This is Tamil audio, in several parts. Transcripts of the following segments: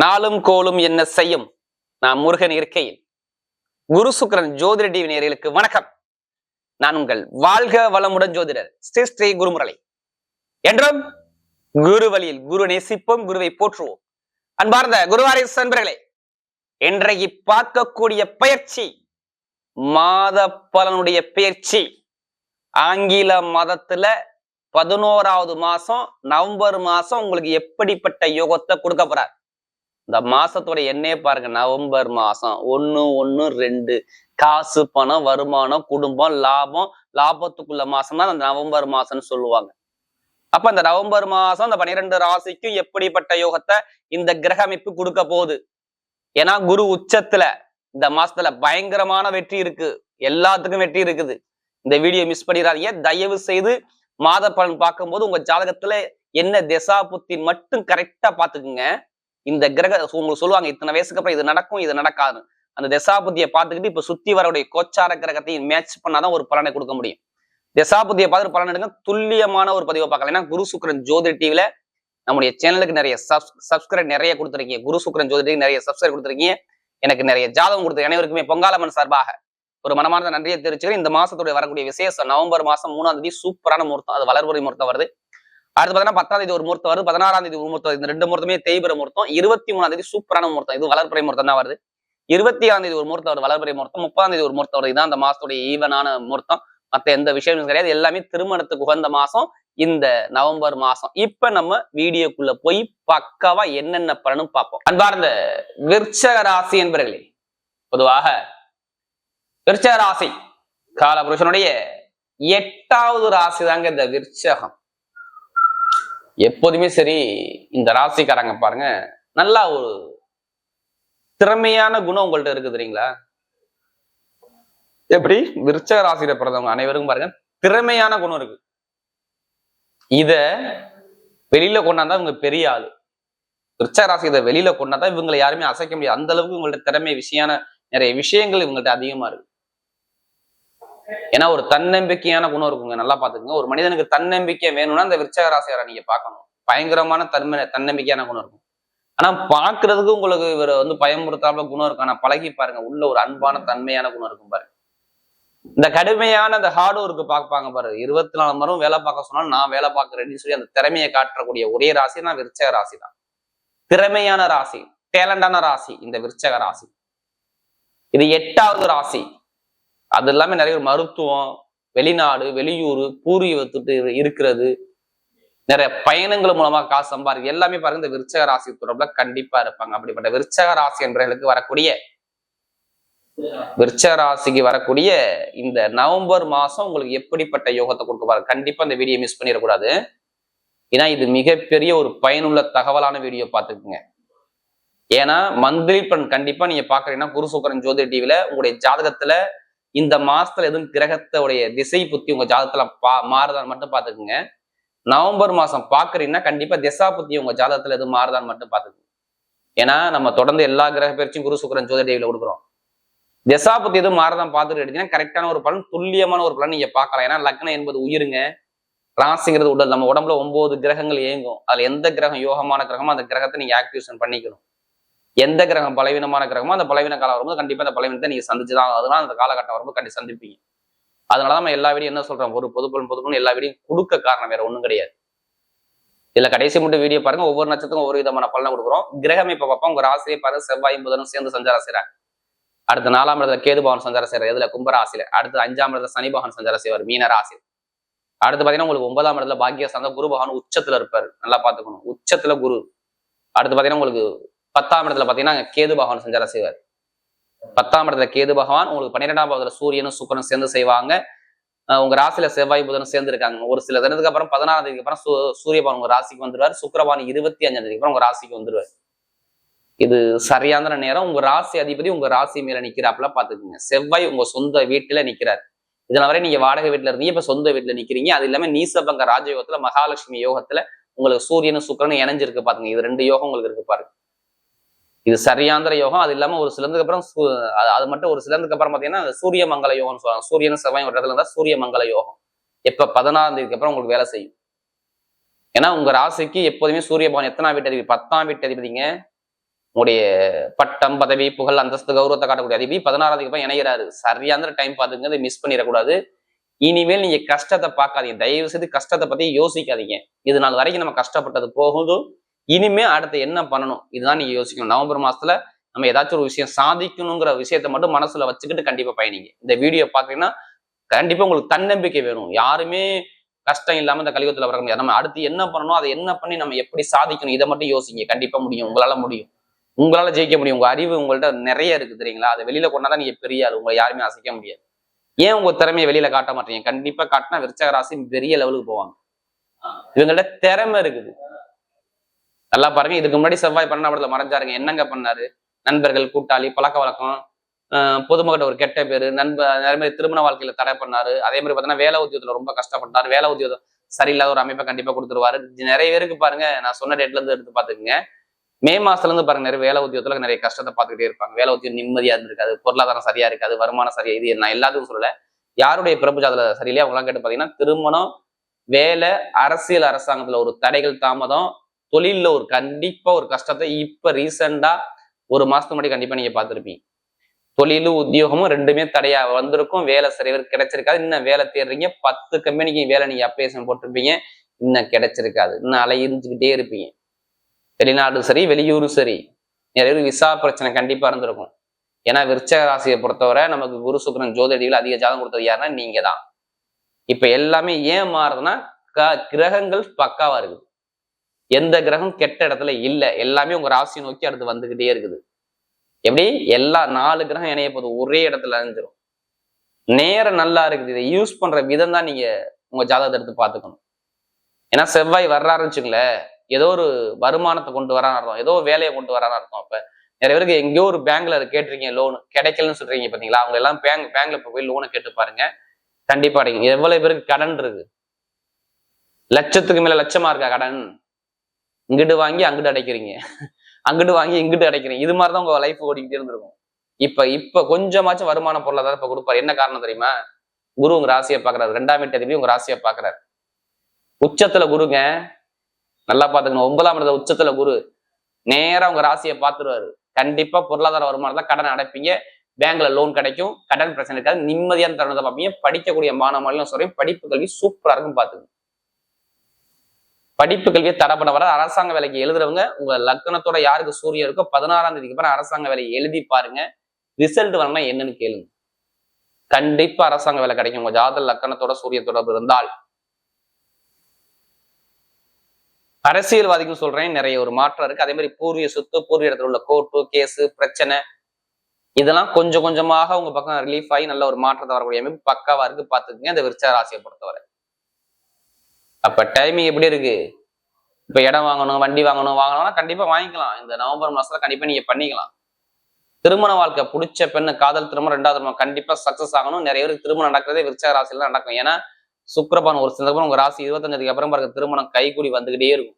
நாளும் கோளும் என்ன செய்யும்? நான் முருகன் இருக்கையில் குரு சுக்கிரன் ஜோதிட டிவி நேயர்களுக்கு வணக்கம். நான் உங்கள் வாழ்க வளமுடன் ஜோதிடர் ஸ்ரீ ஸ்ரீ குருமுரளி. என்றும் குரு வழியில் குரு நேசிப்போம், குருவை போற்றுவோம். அன்பார்ந்த குருவாரிஸ் நண்பர்களே, இன்றைக்கு பார்க்கக்கூடிய பயிற்சி மாத பலனுடைய பயிற்சி. ஆங்கில மதத்துல 11வது மாசம் நவம்பர் மாசம் உங்களுக்கு எப்படிப்பட்ட யோகத்தை கொடுக்க போறார்? இந்த மாசத்தோட எண்ணே பாருங்க. நவம்பர் மாசம் 1/1/2 காசு, பணம், வருமானம், குடும்பம், லாபம், லாபத்துக்குள்ள மாசம் தான் அந்த நவம்பர் மாசம்னு சொல்லுவாங்க. அப்ப இந்த நவம்பர் மாசம் இந்த 12 ராசிக்கும் எப்படிப்பட்ட யோகத்தை இந்த கிரக அமைப்பு கொடுக்க போகுது? ஏன்னா குரு உச்சத்துல இந்த மாசத்துல பயங்கரமான வெற்றி இருக்கு, எல்லாத்துக்கும் வெற்றி இருக்குது. இந்த வீடியோ மிஸ் பண்ணிடாதீங்க தயவு செய்து. மாத பலன் பார்க்கும்போது உங்க ஜாதகத்துல என்ன திசா புத்தி மட்டும் கரெக்டா பாத்துக்குங்க. இந்த கிரக உங்களுக்கு சொல்லுவாங்க இத்தனை வயசுக்கு அப்புறம் இது நடக்கும், இது நடக்காது. அந்த திசாபுத்தியை பார்த்துக்கிட்டு இப்ப சுத்தி வரக்கூடிய கோச்சார கிரகத்தையும் மேட்ச் பண்ணாதான் ஒரு பலனை கொடுக்க முடியும். திசாபுத்தியை பார்த்துட்டு பலன் எடுங்க. துல்லியமான ஒரு பதிவை பார்க்கலாம். ஏன்னா குரு சுக்கிரன் ஜோதிட டிவில நம்முடைய சேனலுக்கு நிறைய சப்ஸ்கிரைப் நிறைய கொடுத்துருக்கீங்க. குரு சுக்கிரன் ஜோதிட நிறைய சப்ஸ்கிரைப் கொடுத்துருக்கீங்க. எனக்கு நிறைய ஜாதகம் கொடுத்துருக்கீங்க. அனைவருக்குமே பொங்காலம்மன் சார்பாக ஒரு மனமார்ந்த நன்றியை தெரிவிச்சுக்கிறேன். இந்த மாசத்துடைய வரக்கூடிய விசேஷம் நவம்பர் மாசம் 3ஆம் தேதி சூப்பரான முகூர்த்தம், அது வளர்புரை முகூர்த்தம் வருது. அடுத்து பார்த்தீங்கன்னா 10ஆம் தேதி ஒரு முகூர்த்தம் வருது, 16ஆம் தேதி ஒரு முகூர்த்தம். இந்த 2 முகூர்த்தமே தேய்பிர முகூர்த்தம். 23ஆம் தேதி சூப்பரான முகூர்த்தம், இது வளர்பிறை முகூர்த்தம் தான் வருது. 26ஆம் தேதி ஒரு முகூர்த்தம் வருது, வளர்பிறை முகூர்த்தம். 30ஆம் தேதி ஒரு முகூர்த்தம் வருது. இதான் அந்த மாசத்துடைய ஈவனான முகூர்த்தம். மற்ற எந்த விஷயமும் கிடையாது. எல்லாமே திருமணத்துக்கு உகந்த மாசம் இந்த நவம்பர் மாசம். இப்ப நம்ம வீடியோக்குள்ள போய் பக்காவா என்னென்ன பலனும் பார்ப்போம். அன்பார்ந்த விருச்சக ராசி என்பர்களே, பொதுவாக விருச்சக ராசி காலபுருஷனுடைய 8வது ராசி தாங்க இந்த விருச்சகம். எப்போதுமே சரி, இந்த ராசிக்காரங்க பாருங்க, நல்லா ஒரு திறமையான குணம் உங்கள்ட்ட இருக்கு தெரியுங்களா? எப்படி விருச்சக ராசியில பிறந்தவங்க அனைவருக்கும் பாருங்க திறமையான குணம் இருக்கு. இத வெளியில கொண்டாதான் இவங்க பெரிய ஆளு. விருச்சக ராசி இதை வெளியில கொண்டாதான் இவங்களை யாருமே அசைக்க முடியாது. அந்த அளவுக்கு உங்கள்ட்ட திறமை விஷயான நிறைய விஷயங்கள் இவங்கள்ட்ட அதிகமா இருக்கு. ஏன்னா ஒரு தன்னம்பிக்கையான குணம் இருக்குங்க. நல்லா பாத்துக்கோங்க. ஒரு மனிதனுக்கு தன்னம்பிக்கை வேணும்னா இந்த விருச்சக ராசியாரை நீங்க பார்க்கணும். பயங்கரமான தன்னம்பிக்கையான குணம் இருக்கும். ஆனா பாக்குறதுக்கு உங்களுக்கு இவர் பயமுறுத்தாம குணம் இருக்கும். ஆனா பழகி பாருங்க, உள்ள ஒரு அன்பான தன்மையான குணம் இருக்கும் பாருங்க. இந்த கடுமையான அந்த ஹார்ட் ஒர்க்கு பார்ப்பாங்க பாருங்க. 24 மணி நேரம் வேலை பார்க்க சொன்னாலும் நான் வேலை பார்க்கறேன்னு சொல்லி அந்த திறமையை காட்டக்கூடிய ஒரே ராசி தான் விருச்சக ராசி தான். திறமையான ராசி, டேலண்டான ராசி இந்த விருச்சக ராசி. இது 8வது ராசி. அது எல்லாமே நிறைய மருத்துவம், வெளிநாடு, வெளியூர், பூர்வீகத்துட்டு இருக்கிறது, நிறைய பயணங்கள் மூலமா காசு சம்பாதிக்க எல்லாமே பாருங்க இந்த விருச்சக ராசி தொடர்புல கண்டிப்பா இருப்பாங்க. அப்படிப்பட்ட விருச்சக ராசி என்பவர்களுக்கு வரக்கூடிய விருச்சக ராசிக்கு வரக்கூடிய இந்த நவம்பர் மாசம் உங்களுக்கு எப்படிப்பட்ட யோகத்தை கொடுக்க பாருங்க. கண்டிப்பா இந்த வீடியோ மிஸ் பண்ணிடக்கூடாது. ஏன்னா இது மிகப்பெரிய ஒரு பயனுள்ள தகவலான வீடியோ பார்த்துக்குங்க. ஏன்னா மந்த்லி பலன் கண்டிப்பா நீங்க பாக்குறீங்கன்னா குரு சுக்கிரன் ஜோதிட டிவில உங்களுடைய ஜாதகத்துல இந்த மாசத்துல எதுவும் கிரகத்தோடைய திசை புத்தி உங்க ஜாதகத்துல மாறுதான்னு மட்டும் பாத்துக்குங்க. நவம்பர் மாசம் பாக்குறீங்கன்னா கண்டிப்பா திசா புத்தி உங்க ஜாதகத்துல எதுவும் மாறுதான்னு மட்டும் பாத்துக்குங்க. ஏன்னா நம்ம தொடர்ந்து எல்லா கிரக பயிற்சியும் குரு சுக்கிரன் ஜோதிட டிவில கொடுக்குறோம். திசா புத்தி எதுவும் மாறுதான் பார்த்துட்டு எடுத்தீங்கன்னா கரெக்டான ஒரு பலன், துல்லியமான ஒரு பலன் நீங்க பார்க்கலாம். ஏன்னா லக்னம் என்பது உயிருங்க, ராசிங்கிறது உடல். நம்ம உடம்புல 9 கிரகங்கள் இயங்கும். அதுல எந்த கிரகம் யோகமான கிரகமோ அந்த கிரகத்தை நீங்க ஆக்டிவேஷன் பண்ணிக்கணும். எந்த கிரகம் பலவீனமான கிரகமோ அந்த பலவீன காலம் வரும்போது கண்டிப்பா அந்த பலவீனத்தை நீங்க சந்திச்சுதான். அதனால அந்த காலகட்டம் வரும்போது கண்டிப்பா சந்திப்பீங்க. அதனாலதான் நம்ம எல்லா வீடியும் என்ன சொல்றோம், ஒரு பொதுப்பலன் எல்லா வீடியும் கொடுக்க காரணம் வேற ஒண்ணும் கிடையாது. இதுல கடைசி மட்டும் வீடியோ பாருங்க. ஒவ்வொரு நட்சத்திரம் ஒவ்வொரு விதமான பலனை கொடுக்குறோம். கிரகம் இப்ப பார்ப்போம். உங்க ராசியை பாருங்க, செவ்வாயும் புதனும் சேர்ந்து சஞ்சாரம் செய்றாங்க. அடுத்து 4ஆம் இடத்துல கேது பகவான் சஞ்சாரம் செய்யறாரு, இதுல கும்பராசியில. அடுத்து 5ஆம் இடத்துல சனி பகவான் சஞ்சாரம் செய்வார், மீன ராசியில். அடுத்து பாத்தீங்கன்னா உங்களுக்கு 9ஆம் இடத்துல பாக்கிய சார்ந்த குரு பகவான் உச்சத்துல இருப்பாரு, நல்லா பாத்துக்கணும், உச்சத்துல குரு. அடுத்து பாத்தீங்கன்னா உங்களுக்கு 10ஆம் இடத்துல பாத்தீங்கன்னா கேது பகவான் சஞ்சாரம் செய்வார். 10ஆம் இடத்துல கேது பகவான் உங்களுக்கு 12ஆம் இடத்துல சூரியனும் சுக்கிரனும் சேர்ந்து செய்வாங்க. உங்க ராசியில செவ்வாய் புதனும் சேர்ந்து இருக்காங்க. ஒரு சில தினத்துக்கு அப்புறம் 16ஆம் தேதிக்கு அப்புறம் சூரிய பகவான் உங்க ராசிக்கு வந்துருவார். சுக்கிரவான் 25ஆம் தேதிக்கு அப்புறம் உங்க ராசிக்கு வந்துருவார். இது சரியான நேரம். உங்க ராசி அதிபதி உங்க ராசி மேல நிக்கிறாப்புல பாத்துக்கோங்க. செவ்வாய் உங்க சொந்த வீட்டுல நிக்கிறார். இதனால வரை நீங்க வாடகை வீட்டுல இருந்தீங்க, இப்ப சொந்த வீட்டுல நிக்கிறீங்க. அது இல்லாம நீசபங்க ராஜயோகத்துல மகாலட்சுமி யோகத்துல உங்களுக்கு சூரியனும் சுக்கிரனும் இணைஞ்சிருக்கு பாத்துங்க. இது 2 யோகம் உங்களுக்கு இருக்கு பாருங்க. இது சரியாந்திர யோகம். அது இல்லாம ஒரு சிலந்துக்கு அப்புறம் அது மட்டும் ஒரு சிலந்துக்கு அப்புறம் பாத்தீங்கன்னா சூரிய மங்கள யோகம்னு சொல்லுவாங்க. சூரியனும் செவ்வாயும் ஒரு இடத்துல இருந்தா சூரிய மங்கள யோகம். எப்ப 16ஆம் தேதிக்கு அப்புறம் உங்களுக்கு வேலை செய்யும். ஏன்னா உங்க ராசிக்கு எப்போதுமே சூரிய பகவான் எத்தனாம் வீட்டு அதிபதி? 10ஆம் வீட்டு அதிபதிங்க. உங்களுடைய பட்டம் பதவி புகழ் அந்தஸ்து கௌரவத்தை காட்டக்கூடிய அதிபதி 16 இணைகிறாரு. சரியான டைம் பார்த்துங்க, அதை மிஸ் பண்ணிடக்கூடாது. இனிமேல் நீங்க கஷ்டத்தை பார்க்காதீங்க, தயவு செய்து கஷ்டத்தை பத்தி யோசிக்காதீங்க. இது நாள் வரைக்கும் நம்ம கஷ்டப்பட்டது போகுதும், இனிமே அடுத்து என்ன பண்ணணும் இதுதான் நீங்க யோசிக்கணும். நவம்பர் மாசத்துல நம்ம ஏதாச்சும் ஒரு விஷயம் சாதிக்கணுங்கிற விஷயத்த மட்டும் மனசுல வச்சுக்கிட்டு கண்டிப்பா பயணிங்க. இந்த வீடியோ பாத்தீங்கன்னா கண்டிப்பா உங்களுக்கு தன்னம்பிக்கை வேணும். யாருமே கஷ்டம் இல்லாம இந்த கலியுகத்துல வர முடியாது. நம்ம அடுத்து என்ன பண்ணணும், அதை என்ன பண்ணி நம்ம எப்படி சாதிக்கணும், இதை மட்டும் யோசிங்க. கண்டிப்பா முடியும், உங்களால முடியும், உங்களால ஜெயிக்க முடியும். உங்க அறிவு உங்கள்ட்ட நிறைய இருக்கு தெரியுங்களா? அதை வெளியில கொண்டாதான் நீங்க பெரிய ஆள், உங்களை யாருமே அசைக்க முடியாது. ஏன் உங்க திறமையை வெளியில காட்ட மாட்டீங்க? கண்டிப்பா காட்டினா விருச்சக ராசி பெரிய லெவலுக்கு போவாங்க. இவங்கள்ட்ட திறமை இருக்குது. நல்லா பாருங்க, இதுக்கு முன்னாடி செவ்வாய் 12 மறைஞ்சாருங்க. என்னங்க பண்ணாரு? நண்பர்கள், கூட்டாளி, பழக்க வழக்கம், பொதுமக்கிட்ட ஒரு கெட்ட பேரு, அதே மாதிரி திருமண வாழ்க்கையில தடை பண்ணாரு. அதே மாதிரி பாத்தீங்கன்னா வேலை உத்தியோகத்துல ரொம்ப கஷ்டப்பட்டாரு. வேலை உத்தியோகம் சரியில்லாத ஒரு அமைப்பை கண்டிப்பா கொடுத்துருவாரு. நிறைய பேருக்கு பாருங்க, நான் சொன்ன டேட்ல இருந்து எடுத்து பாத்துக்கங்க, மே மாசத்துல இருந்து பாருங்க நிறைய வேலை உத்தியோகத்துல நிறைய கஷ்டத்தை பார்த்துக்கிட்டே இருப்பாங்க. வேலை உத்தியோகம் நிம்மதியா இருந்திருக்காது, பொருளாதாரம் சரியா இருக்காது, வருமானம் சரியா. இது நான் எல்லாத்துக்கும் சொல்லல, யாருடைய பிறப்பு ஜாதகத்துல சரியில்லையா அவங்க எல்லாம் கேட்டு பாத்தீங்கன்னா திருமணம், வேலை, அரசியல், அரசாங்கத்துல ஒரு தடைகள், தாமதம், தொழில்ல ஒரு கண்டிப்பா ஒரு கஷ்டத்தை இப்ப ரீசெண்டா ஒரு மாசத்துக்கு முன்னாடி கண்டிப்பா நீங்க பார்த்திருப்பீங்க. தொழிலும் உத்தியோகமும் ரெண்டுமே தடையா வந்திருக்கும். வேலை சரிவர் கிடைச்சிருக்காது. இன்னும் வேலை தேடுறீங்க, 10 கம்பெனிக்கு வேலை நீங்க அப்ளிகேஷன் போட்டிருப்பீங்க, இன்னும் கிடைச்சிருக்காது. இன்னும் அலையிருந்துகிட்டே இருப்பீங்க. வெளிநாடு சரி, வெளியூரும் சரி, நிறைய பேர் விசா பிரச்சனை கண்டிப்பா இருந்திருக்கும். ஏன்னா விருச்சக ராசியை பொறுத்தவரை நமக்கு குரு சுக்கிரன் ஜோதிடத்தில் அதிக ஜாதகம் கொடுத்தது யாருன்னா நீங்க தான். இப்ப எல்லாமே ஏன் மாறுதுன்னா கிரகங்கள் பக்காவா இருக்குது. எந்த கிரகம் கெட்ட இடத்துல இல்ல, எல்லாமே உங்க ராசியை நோக்கி அடுத்து வந்துகிட்டே இருக்குது. எப்படி எல்லா 4 கிரகம் இணைய போது ஒரே இடத்துல அழிஞ்சிரும். நேரம் நல்லா இருக்குது. இதை யூஸ் பண்ற விதம் தான் நீங்க உங்க ஜாதகத்தை எடுத்து பாத்துக்கணும். ஏன்னா செவ்வாய் வர்றாருன்னு வச்சுங்களேன், ஏதோ ஒரு வருமானத்தை கொண்டு வரான்னு அர்த்தம், ஏதோ வேலையை கொண்டு வரான்னு அர்த்தம். அப்ப நிறைய பேருக்கு எங்கேயோ ஒரு பேங்க்ல கேட்டிருக்கீங்க லோனு, கிடைக்கலன்னு சொல்றீங்க பாத்தீங்களா? அவங்க எல்லாம் பேங்க்ல போய் லோனை கேட்டு பாருங்க, கண்டிப்பா அடைக்கும். எவ்வளவு பேருக்கு கடன் இருக்கு? லட்சத்துக்கு மேல லட்சமா இருக்கா கடன்? இங்கிட்டு வாங்கி அங்கிட்டு அடைக்கிறீங்க, அங்கிட்டு வாங்கி இங்கிட்டு அடைக்கிறீங்க. இது மாதிரிதான் உங்க லைஃப் ஓடிக்கிட்டே இருந்திருக்கும். இப்ப கொஞ்சமாச்சும் வருமான பொருளாதாரம் இப்ப கொடுப்பாரு. என்ன காரணம் தெரியுமா? குரு உங்க ராசியை பாக்குறாரு, 2ஆம் வீட்டு உங்க ராசியை பாக்குறாரு. உச்சத்துல குருங்க, நல்லா பாத்துக்கணும். 9ஆம் இடத்துல உச்சத்துல குரு நேரா உங்க ராசியை பாத்துருவாரு. கண்டிப்பா பொருளாதார வருமானத்துல கடன் அடைப்பீங்க, பேங்க்ல லோன் கிடைக்கும், கடன் பிரச்சனை இருக்காது, நிம்மதியான தருணத்தை பார்ப்பீங்க. படிக்கக்கூடிய மாணவர்களும் சொல்றேன், படிப்பு கல்வி சூப்பரா இருக்கும் பாத்துங்க. படிப்பு கல்வியை தடை பண்ண வர அரசாங்க வேலைக்கு எழுதுறவங்க, உங்க லக்னத்தோட யாருக்கு சூரியன் இருக்கோ 16ஆம் தேதிக்கு அப்புறம் அரசாங்க வேலையை எழுதி பாருங்க. ரிசல்ட் வரணும்னா என்னன்னு கேளுங்க, கண்டிப்பா அரசாங்க வேலை கிடைக்கும். உங்க ஜாதக லக்னத்தோட சூரிய தொடர்பு இருந்தால். அரசியல்வாதிக்கும் சொல்றேன், நிறைய ஒரு மாற்றம் இருக்கு. அதே மாதிரி பூர்வீக சொத்து, பூர்வீக இடத்துல உள்ள கோர்ட்டு கேஸு பிரச்சனை, இதெல்லாம் கொஞ்சம் கொஞ்சமாக உங்க பக்கம் ரிலீஃப் ஆகி நல்ல ஒரு மாற்றத்தை வரக்கூடிய அமைப்பு பக்காவா இருக்கு. பாத்துக்கங்க இந்த விருச்சக ராசியை பொறுத்தவரை. அப்ப டைமிங் எப்படி இருக்கு? இப்ப இடம் வாங்கணும், வண்டி வாங்கணும்னா கண்டிப்பா வாங்கிக்கலாம். இந்த நவம்பர் மாசத்துல கண்டிப்பா நீங்க பண்ணிக்கலாம். திருமண வாழ்க்கை, பிடிச்ச பெண்ணு, காதல் திருமணம், 2வது திருமணம் கண்டிப்பா சக்சஸ் ஆகணும். நிறைய பேருக்கு திருமணம் நடக்கிறதே விருச்சக ராசியில நடக்கும். ஏன்னா சுக்கிரபான் ஒரு சில உங்க ராசி 25க்கு அப்புறம் பாருங்க திருமணம் கைகூடி வந்துகிட்டே இருக்கும்.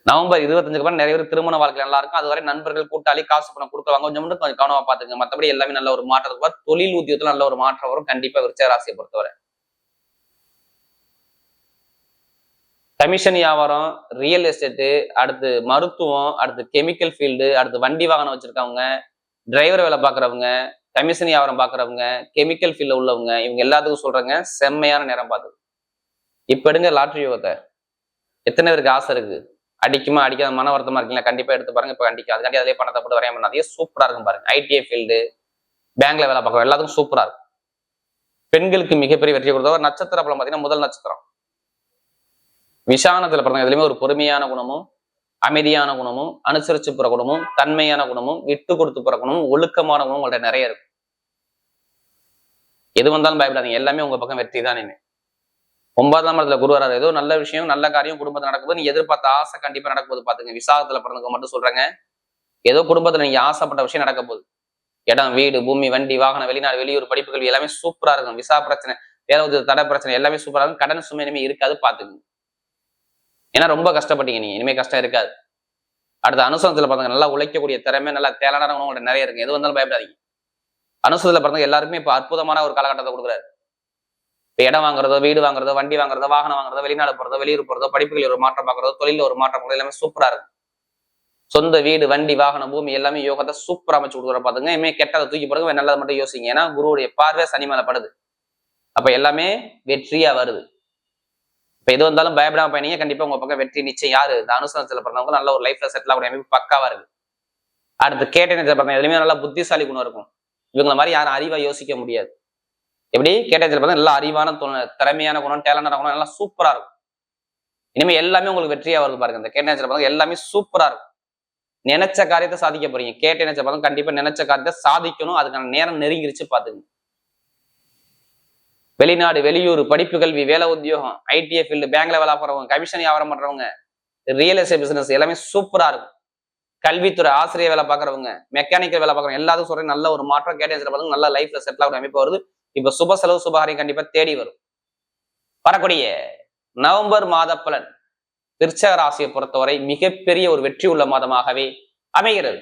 நவம்பர் 25க்கு அப்புறம் நிறைய பேர் திருமண வாழ்க்கை நல்லா இருக்கும். அதுவரை நண்பர்கள், கூட்டாளி, காசு பணம் கொடுக்குவாங்க. கொஞ்சம் கவனமா பாத்துங்க. மற்றபடி எல்லாமே நல்ல ஒரு மாற்றம். தொழில் உத்தியோகத்துல நல்ல ஒரு மாற்றம் வரும் கண்டிப்பா விருச்சக ராசியை பொறுத்தவரை. கமிஷன் வியாபாரம், ரியல் எஸ்டேட்டு, அடுத்து மருத்துவம், அடுத்து கெமிக்கல் ஃபீல்டு, அடுத்து வண்டி வாகனம் வச்சிருக்கவங்க, டிரைவர் வேலை பாக்குறவங்க, கமிஷன் வியாபாரம் பாக்குறவங்க, கெமிக்கல் ஃபீல்ட்ல உள்ளவங்க, இவங்க எல்லாத்துக்கும் சொல்றாங்க செம்மையான நேரம் பார்த்து. இப்ப எடுங்க லாட்ரி யோகத்தை. எத்தனை பேருக்கு ஆசை இருக்கு? அடிக்குமா அடிக்காத மன வருத்தமா இருக்கீங்களா? கண்டிப்பா எடுத்து பாருங்க. இப்ப அடிக்காது, கண்டிப்பா அதிலே பணத்தை போட்டு வரைய பண்ணாதே, சூப்பரா இருக்கும் பாருங்க. ஐடிஐ ஃபீல்டு, பேங்க்ல வேலை பார்க்குறோம், எல்லாத்துக்கும் சூப்பரா இருக்கும். பெண்களுக்கு மிகப்பெரிய வெற்றி கொடுத்தவர் நட்சத்திர பலம் பார்த்தீங்கன்னா முதல் நட்சத்திரம் விசானத்துல பிறந்த. எதுலையுமே ஒரு பொறுமையான குணமும், அமைதியான குணமும், அனுசரிச்சு போற குணமும், தன்மையான குணமும், விட்டு கொடுத்து போற குணமும், ஒழுக்கமான குணமும் உங்கள்ட்ட நிறைய இருக்கும். எது வந்தாலும் பயப்படாதீங்க, எல்லாமே உங்க பக்கம் வெற்றி தான். 9ஆம் இடத்துல குரு வராது, ஏதோ நல்ல விஷயம், நல்ல காரியம் குடும்பத்தில் நடக்கும்போது நீங்க எதிர்பார்த்த ஆசை கண்டிப்பா நடக்கும்போது பாத்துங்க. விசாகத்துல பிறந்தவங்க மட்டும் சொல்றாங்க, ஏதோ குடும்பத்துல நீங்க ஆசைப்பட்ட விஷயம் நடக்க போகுது. இடம், வீடு, பூமி, வண்டி, வாகனம், வெளிநாடு, வெளியூர், படிப்பு கல்வி எல்லாமே சூப்பரா இருக்கும். விசா பிரச்சனை, வேலை தடை பிரச்சனை எல்லாமே சூப்பரா இருக்கும். கடன் சுமை இனிமே இருக்காது பாத்துங்க. ஏன்னா ரொம்ப கஷ்டப்பட்டீங்க நீங்க, இனிமே கஷ்டம் இருக்காது. அடுத்த அனுசவத்துல பாருங்க, நல்லா உழைக்கக்கூடிய திறமை, நல்லா தேவையான உங்கள்ட்ட நிறைய இருக்கு. எது வந்தாலும் பயப்படாதீங்க. அனுசவத்துல பிறந்தவங்க எல்லாருக்குமே இப்ப அற்புதமான ஒரு காலகட்டத்தை கொடுக்குறாரு. இப்ப இடம் வாங்குறதோ, வீடு வாங்குறதோ, வண்டி வாங்குறதோ, வாகனம் வாங்குறதோ, வெளிநாடு போறதோ, வெளியூர் போறதோ, படிப்புகளில் ஒரு மாற்றம் பார்க்கறதோ, தொழில ஒரு மாற்றம் பார்க்கறதோ எல்லாமே சூப்பரா இருக்கும். சொந்த வீடு, வண்டி, வாகனம், பூமி எல்லாமே யோகத்தை சூப்பரா அமைச்சு கொடுக்குற பாத்துங்க. இனிமே கெட்டதை தூக்கி போடுங்க, நல்லதை மட்டும் யோசிங்க. ஏன்னா குருவுடைய பார்வை சனி மேல படுது. அப்ப எல்லாமே வெற்றியா வருது. இப்ப எது வந்தாலும் பயப்படாம பயணிங்க, கண்டிப்பா உங்க பக்கம் வெற்றி நிச்சயம். யாரு இந்த அனுசனத்துல பிறந்தவங்க நல்ல ஒரு லைஃப்ல செட்டில் ஆகக்கூடிய அமைப்பு பக்காவா இருக்கு. அடுத்து கேட்ட நேரத்தில் பிறந்த எதுவுமே நல்லா புத்திசாலி குணம் இருக்கும். இவங்கள மாதிரி யாரும் அறிவா யோசிக்க முடியாது. எப்படி கேட்ட நேரத்தில் பிறந்த நல்லா அறிவான திறமையான குணம், டேலண்டான குணம் எல்லாம் சூப்பரா இருக்கும். இனிமே எல்லாமே உங்களுக்கு வெற்றியா வருது பாருங்க. இந்த கேட்ட நேரத்தில் பிறந்த எல்லாமே சூப்பரா இருக்கும். நினைச்ச காரியத்தை சாதிக்க போறீங்க. கேட்ட நினைச்ச பிறந்த கண்டிப்பா நினைச்ச காரியத்தை சாதிக்கணும். அதுக்கான நேரம் நெருங்கிருச்சு பாத்துங்க. வெளிநாடு, வெளியூர், படிப்பு, கல்வி, வேலை, உத்தியோகம், ஐடிஐ ஃபீல்டு, பேங்க்ல வேலை பார்க்குறவங்க, கமிஷன் வியாபாரம் பண்றவங்க, ரியல் எஸ்டேட் பிசினஸ் எல்லாமே சூப்பரா இருக்கும். கல்வித்துறை, ஆசிரியர் வேலை பார்க்குறவங்க, மெக்கானிக்கல் வேலை பார்க்குறவங்க எல்லாத்துக்கும் சொல்றேன் நல்ல ஒரு மாற்றம். கேட்டேன் நல்ல லைஃப்ல செட்டில் ஆகிற அமைப்பு வருது. இப்ப சுப செலவு சுபகாரியம் கண்டிப்பா தேடி வரும். வரக்கூடிய நவம்பர் மாத பலன் விருச்சிக ராசியை பொறுத்தவரை மிகப்பெரிய ஒரு வெற்றி உள்ள மாதமாகவே அமைகிறது.